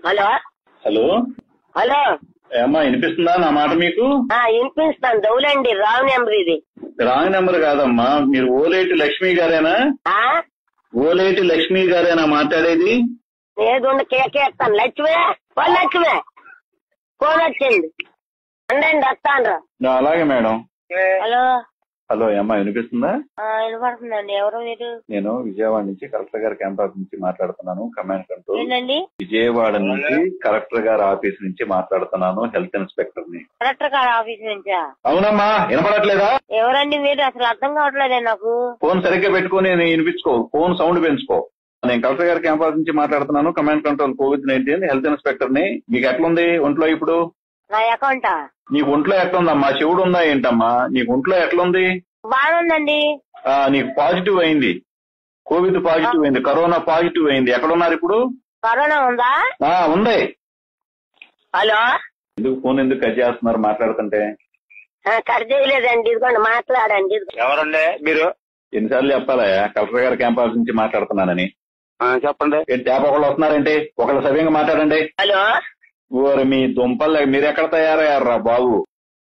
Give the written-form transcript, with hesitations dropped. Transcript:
Hello hello hello ఏమ్మా వినిపిస్తుందా నా మాట మీకు? వినిపిస్తాను. దౌలండి రాంగ్ నెంబర్ ఇది. రాంగ్ నెంబర్ కాదమ్మా, మీరు ఓలేటి లక్ష్మి గారేనా? ఓలేటి లక్ష్మి గారేనా మాట్లాడేది? ఏదో కేకేస్తాను. లక్ష్మే లక్ష్మే ఫోన్ వచ్చింది అండి వస్తాను. అలాగే మేడం. హలో హలో ఏమ్మా వినిపిస్తుందా? వినపడుతుందండి. ఎవరు మీరు? నేను విజయవాడ నుంచి కలెక్టర్ గారి క్యాంపస్ నుంచి మాట్లాడుతున్నాను. Command control. ఏంటండి? విజయవాడ నుంచి కలెక్టర్ గారి ఆఫీస్ నుంచి మాట్లాడుతున్నాను. హెల్త్ ఇన్స్పెక్టర్ ని. కలెక్టర్ గారి ఆఫీస్ నుంచా? అవునమ్మా, వినపడట్లేదా? ఎవరండి మీరు? అసలు అర్థం కావట్లేదే నాకు. ఫోన్ సరిగ్గా పెట్టుకుని వినిపించుకో, ఫోన్ సౌండ్ పెంచుకో. నేను కలెక్టర్ గారి క్యాంపస్ నుంచి మాట్లాడుతున్నాను. Command control COVID-19 health inspector ని. మీకు ఎట్లుంది ఒంట్లో ఇప్పుడు? నా అకౌంటా? నీకు ఒంట్లో ఎట్లుందమ్మా? చెవుడు ఉందా ఏంటమ్మా? నీకు ఒంట్లో ఎట్లుంది? బాగుందండి. నీకు పాజిటివ్ అయింది, కోవిడ్ పాజిటివ్ అయింది, కరోనా పాజిటివ్ అయింది. ఎక్కడున్నారు ఇప్పుడు? కరోనా ఉందా? ఉంది. హలో ఎందుకు ఫోన్ ఎందుకు కట్ చేస్తున్నారు మాట్లాడుతుంటే? కట్ చేయలేదండి. ఇదిగోండి మాట్లాడండి. ఎవరండి మీరు? ఎన్నిసార్లు చెప్పాలా కలెక్టర్ గారి క్యాంపస్ నుంచి మాట్లాడుతున్నానని? చెప్పండి. ట్యాప్ ఒకళ్ళు వస్తున్నారంటే ఒకళ్ళు సవ్యంగా మాట్లాడండి. హలో మీ దుంపలు మీరు ఎక్కడ తయారయ్యారా బాబు?